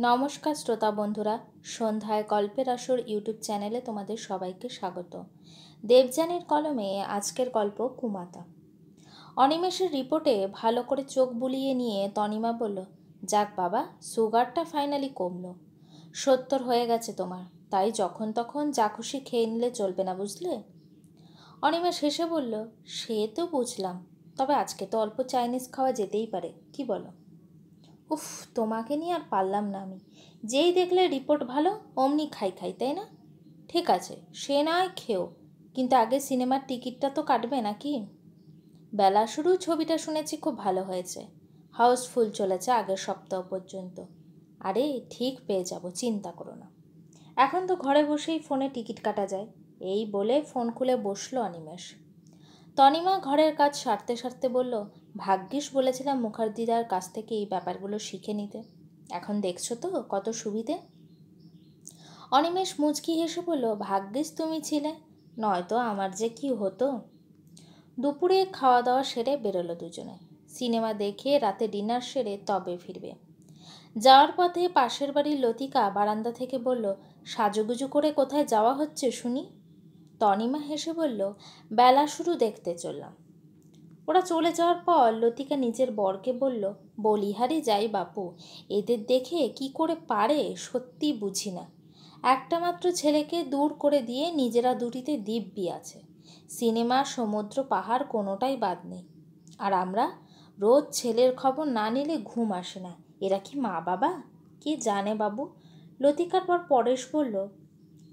নমস্কার শ্রোতা বন্ধুরা, সন্ধ্যায় গল্পের আসর ইউটিউব চ্যানেলে তোমাদের সবাইকে স্বাগত। দেবযানীর কলমে আজকের গল্প কুমাতা। অনিমেষের রিপোর্টে ভালো করে চোখ বুলিয়ে নিয়ে তনিমা বলল, যাক বাবা, সুগারটা ফাইনালি কমলো। 70 হয়ে গেছে তোমার, তাই যখন তখন যা খুশি খেয়ে নিলে চলবে না, বুঝলে? অনিমেষ হেসে বলল, সে তো বুঝলাম, তবে আজকে তো অল্প চাইনিজ খাওয়া যেতেই পারে, কি বলো? উফ, তোমাকে নিয়ে আর পারলাম না আমি। যেই দেখলে রিপোর্ট ভালো অমনি খাই খাই, তাই না? ঠিক আছে, সে নয় খেও, কিন্তু আগে সিনেমার টিকিটটা তো কাটবে নাকি? বেলা শুরু ছবিটা শুনেছি খুব ভালো হয়েছে, হাউসফুল চলেছে আগের সপ্তাহ পর্যন্ত। আরে ঠিক পেয়ে যাব, চিন্তা করো না। এখন তো ঘরে বসেই ফোনে টিকিট কাটা যায়। এই বলে ফোন খুলে বসলো অনিমেষ। তনিমা ঘরের কাজ সারতে সারতে বলল, ভাগ্যিস বলেছিলাম মুখার্জিদার কাছ থেকে এই ব্যাপারগুলো শিখে নিতে। এখন দেখছো তো কত সুবিধে। অনিমেষ মুচকি হেসে বলল, ভাগ্যিস তুমি ছিলে, নয়তো আমার যে কি হতো। দুপুরে খাওয়া দাওয়া সেরে বেরোলো দুজনে। সিনেমা দেখে রাতে ডিনার সেরে তবে ফিরবে। যাওয়ার পথে পাশের বাড়ির লতিকা বারান্দা থেকে বলল, সাজুগুজু করে কোথায় যাওয়া হচ্ছে শুনি? তনিমা হেসে বলল, বেলা শুরু দেখতে চললাম। ওরা চলে যাওয়ার পর লতিকা নিজের বরকে বলল, বলিহারি যাই বাপু, এদের দেখে কি করে পারে সত্যি বুঝি না। একটা মাত্র ছেলেকে দূর করে দিয়ে নিজেরা দুটিতে দিব্যি আছে। সিনেমা, সমুদ্র, পাহাড় কোনোটাই বাদ নেই। আর আমরা রোজ ছেলের খবর না নিলে ঘুম আসে না। এরা কি মা বাবা? কি জানে বাবু। লতিকার পর পরেশ বলল,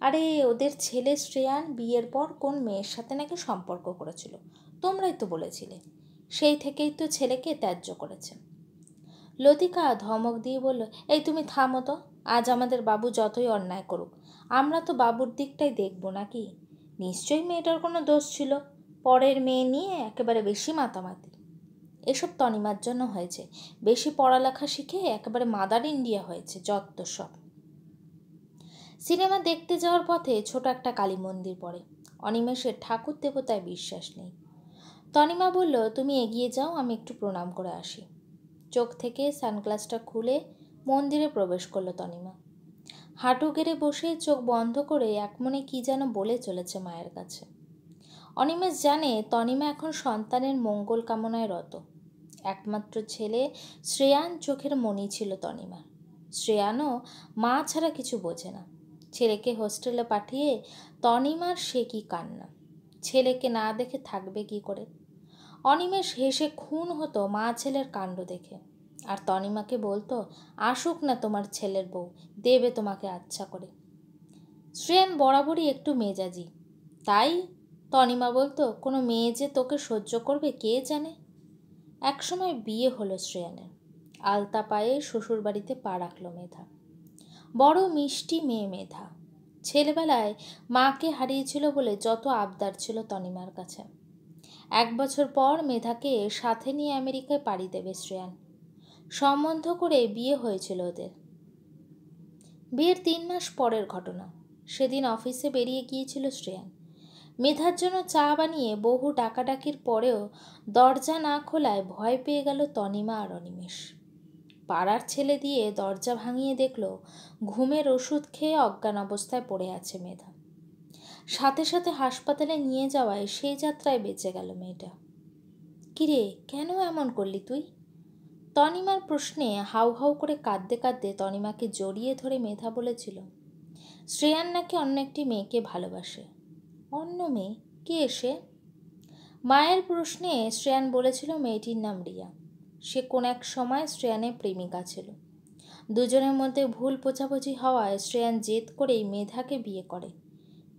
আরে ওদের ছেলে শ্রেয়ান বিয়ের পর কোন মেয়ের সাথে নাকি সম্পর্ক করেছিল, তোমরাই তো বলেছিলে। সেই থেকেই তো ছেলেকে ত্যায্য করেছে। লতিকা ধমক দিয়ে বলল, এই তুমি থামো তো। আজ আমাদের বাবু যতই অন্যায় করুক, আমরা তো বাবুর দিকটাই দেখব নাকি? নিশ্চয়ই মেয়েটার কোনো দোষ ছিল, পরের মেয়ে নিয়ে একেবারে বেশি মাতামাতি। এসব তনিমার জন্য হয়েছে, বেশি পড়ালেখা শিখে একেবারে মাদার ইন্ডিয়া হয়েছে, যত সব। সিনেমা দেখতে যাওয়ার পথে ছোট একটা কালী মন্দির পড়ে। অনিমেষের ঠাকুর দেবতায় বিশ্বাস নেই। তনিমা বলল, তুমি এগিয়ে যাও, আমি একটু প্রণাম করে আসি। চোখ থেকে সানগ্লাসটা খুলে মন্দিরে প্রবেশ করলো তনিমা। হাঁটু গেড়ে বসে চোখ বন্ধ করে একমনে কি যেন বলে চলেছে মায়ের কাছে। অনিমেষ জানে তনিমা এখন সন্তানের মঙ্গল কামনায় রত। একমাত্র ছেলে শ্রেয়ান চোখের মণি ছিল তনিমার। শ্রেয়ানও মা ছাড়া কিছু বোঝে না। ছেলেকে হোস্টেলে পাঠিয়ে তনিমার সে কি কান্না। ছেলেকে না দেখে থাকবে কি করে? অনিমেষ হেসে খুন হতো মা ছেলের কাণ্ড দেখে। আর তনিমাকে বলতো, আসুক না তোমার ছেলের বউ, দেবে তোমাকে আচ্ছা করে। শ্রেয়ান বরাবরই একটু মেজাজি, তাই তনিমা বলতো, কোনো মেয়ে যে তোকে সহ্য করবে কে জানে। একসময় বিয়ে হলো শ্রেয়ানের। আলতা পায়ে শ্বশুরবাড়িতে পা রাখল মেধা। বড় মিষ্টি মেয়ে মেধা। ছেলেবেলায় মাকে হারিয়েছিল বলে যত আবদার ছিল তনিমার কাছে। 1 বছর পর মেধাকে সাথে নিয়ে আমেরিকায় পাড়ি দেবে শ্রেয়ান। সম্বন্ধ করে বিয়ে হয়েছিল ওদের। বিয়ের 3 মাস পরের ঘটনা। সেদিন অফিসে বেরিয়ে গিয়েছিল শ্রেয়ান। মেধার জন্য চা বানিয়ে বহু ডাকাডাকির পরেও দরজা না খোলায় ভয় পেয়ে গেল তনিমা আর অনিমেষ। পাড়ার ছেলে দিয়ে দরজা ভাঙিয়ে দেখল ঘুমের ওষুধ খেয়ে অজ্ঞান অবস্থায় পড়ে আছে মেধা। সাথে সাথে হাসপাতালে নিয়ে যাওয়ায় সেই যাত্রায় বেঁচে গেল মেয়েটা। কিরে, কেন এমন করলি তুই? তনিমার প্রশ্নে হাউ হাউ করে কাঁদতে কাঁদতে তনিমাকে জড়িয়ে ধরে মেধা বলেছিল, শ্রেয়ান নাকি অন্য একটি মেয়েকে ভালোবাসে। অন্য মেয়ে? কে সে? মায়ের প্রশ্নে শ্রেয়ান বলেছিল মেয়েটির নাম রিয়া। সে কোন এক সময় শ্রেয়ানের প্রেমিকা ছিল। দুজনের মধ্যে ভুল বোঝাবুঝি হওয়ায় শ্রেয়ান জেদ করেই মেধাকে বিয়ে করে।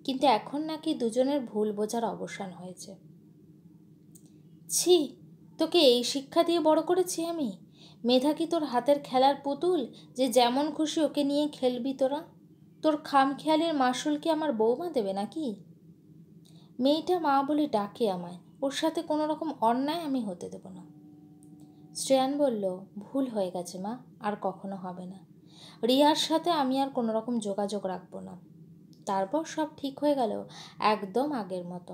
কিন্তু এখন নাকি দুজনের ভুল বোঝার অবসান হয়েছে। ছি, তোকে এই শিক্ষা দিয়ে বড় করেছি আমি? মেধা কি তোর হাতের খেলার পুতুল যে যেমন খুশি ওকে নিয়ে খেলবি তোরা? তোর খামখেয়ালির মাসুল কি আমার বৌমা দেবে নাকি? মেয়েটা মা বলে ডাকে আমায়, ওর সাথে কোনো রকম অন্যায় আমি হতে দেব না। শ্রেয়ান বলল, ভুল হয়ে গেছে মা, আর কখনো হবে না। রিয়ার সাথে আমি আর কোনো রকম যোগাযোগ রাখবো না। তারপর সব ঠিক হয়ে গেল একদম আগের মতো।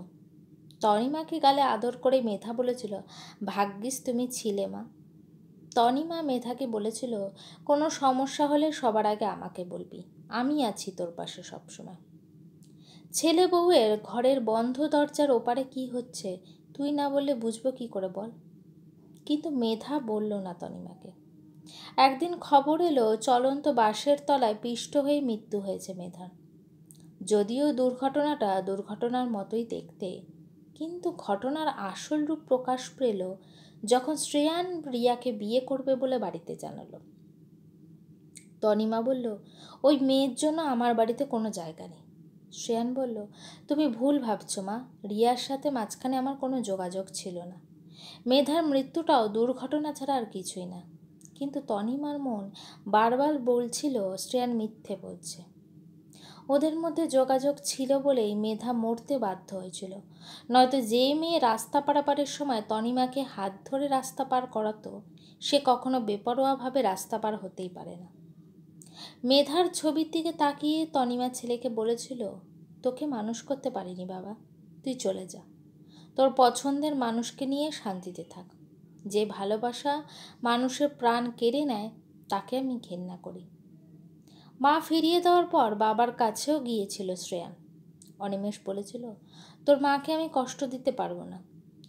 তনিমাকে গালে আদর করে মেধা বলেছিল, ভাগ্যিস তুমি ছিলে মা। তনিমা মেধাকে বলেছিল, কোনো সমস্যা হলে সবার আগে আমাকে বলবি, আমি আছি তোর পাশে সবসময়। ছেলে বউয়ের ঘরের বন্ধ দরজার ওপারে কি হচ্ছে তুই না বললে বুঝবো কি করে বল। কিন্তু মেধা বলল না তনিমাকে। একদিন খবর এলো চলন্ত বাসের তলায় পিষ্ট হয়ে মৃত্যু হয়েছে মেধার। যদিও দুর্ঘটনাটা দুর্ঘটনার মতোই দেখতে, কিন্তু ঘটনার আসল রূপ প্রকাশ পেল যখন শ্রেয়ান রিয়াকে বিয়ে করবে বলে বাড়িতে জানালো। তনিমা বলল, ওই মেয়ের জন্য আমার বাড়িতে কোনো জায়গা নেই। শ্রেয়ান বলল, তুমি ভুল ভাবছো মা, রিয়ার সাথে মাঝখানে আমার কোনো যোগাযোগ ছিল না। মেধার মৃত্যুটাও দুর্ঘটনা ছাড়া আর কিছুই না। কিন্তু তনিমার মন বারবার বলছিল শ্রেয়ান মিথ্যে বলছে। ওদের মধ্যে যোগাযোগ ছিল বলেই মেধা মরতে বাধ্য হয়েছিল, নয়তো যে মেয়ে রাস্তা পারাপারের সময় তনিমাকে হাত ধরে রাস্তা পার করাতো সে কখনো বেপরোয়াভাবে রাস্তা পার হতেই পারে না। মেধার ছবির দিকে তাকিয়ে তনিমা ছেলেকে বলেছিল, তোকে মানুষ করতে পারিনি বাবা, তুই চলে যা, তোর পছন্দের মানুষকে নিয়ে শান্তিতে থাক। যে ভালোবাসা মানুষের প্রাণ কেড়ে নেয় তাকে আমি ঘেন্না করি। মা ফিরিয়ে দেওয়ার পর বাবার কাছেও গিয়েছিল শ্রেয়ান। অনিমেষ বলেছিল, তোর মাকে আমি কষ্ট দিতে পারবো না,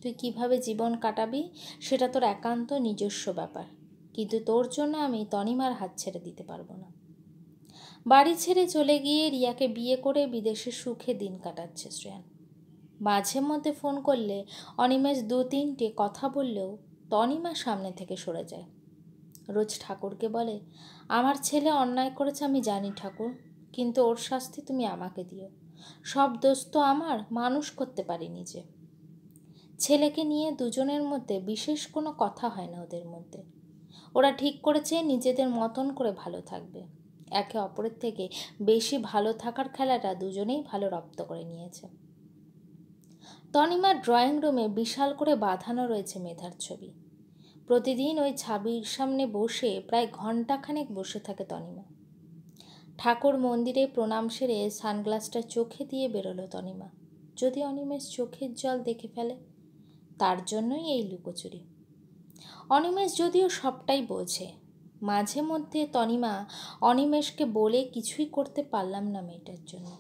তুই কিভাবে জীবন কাটাবি সেটা তোর একান্ত নিজস্ব ব্যাপার, কিন্তু তোর জন্য আমি তনিমার হাত ছেড়ে দিতে পারবো না। বাড়ি ছেড়ে চলে গিয়ে রিয়াকে বিয়ে করে বিদেশে সুখে দিন কাটাচ্ছে শ্রেয়ান। মাঝে মধ্যে ফোন করলে অনিমেষ 2-3টে কথা বললেও তনিমা সামনে থেকে সরে যায়। রোজ ঠাকুরকে বলে, আমার ছেলে অন্যায় করেছে আমি জানি ঠাকুর, কিন্তু ওর শাস্তি তুমি আমাকে দিও, সব দোষ তো আমার, মানুষ করতে পারিনি যে। ছেলেকে নিয়ে দুজনের মধ্যে বিশেষ কোনো কথা হয় না ওদের মধ্যে। ওরা ঠিক করেছে নিজেদের মতন করে ভালো থাকবে। একে অপরের থেকে বেশি ভালো থাকার খেলাটা দুজনেই ভালো রপ্ত করে নিয়েছে। তনিমার ড্রয়িং রুমে বিশাল করে বাঁধানো রয়েছে মেধার ছবি। প্রতিদিন ওই ছবির সামনে বসে প্রায় ঘণ্টাখানেক বসে থাকে তনিমা। ঠাকুর মন্দিরে প্রণাম সেরে সানগ্লাসটা চোখে দিয়ে বেরোলো তনিমা, যদি অনিমেষ চোখের জল দেখে ফেলে। তার জন্যই এই লুকোচুরি। অনিমেষ যদিও সবটাই বোঝে। মাঝে মধ্যে তনিমা অনিমেষকে বলে কিছুই করতে পারলাম না মেয়েটার জন্য,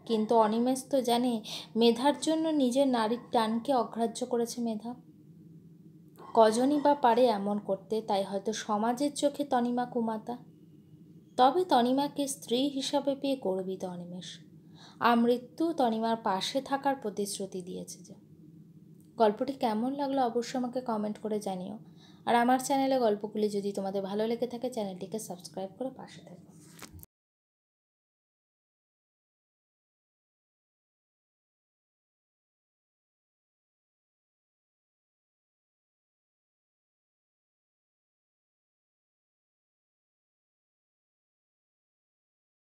কিন্তু অনিমেষ তো জানে মেধার জন্য নিজের নারীর টানকে অগ্রাহ্য করেছে মেধা। কজনই বা পারে এমন করতে, তাই হয়তো সমাজের চোখে তনিমা কুমাতা। তবে তনিমাকে স্ত্রী হিসাবে পেয়ে গর্বিত অনিমেষ। আমৃত্যু তনিমার পাশে থাকার প্রতিশ্রুতি দিয়েছে যে। গল্পটি কেমন লাগলো অবশ্যই আমাকে কমেন্ট করে জানিও। আর আমার চ্যানেলে গল্পগুলি যদি তোমাদের ভালো লেগে থাকে চ্যানেলটিকে সাবস্ক্রাইব করে পাশে থাকো।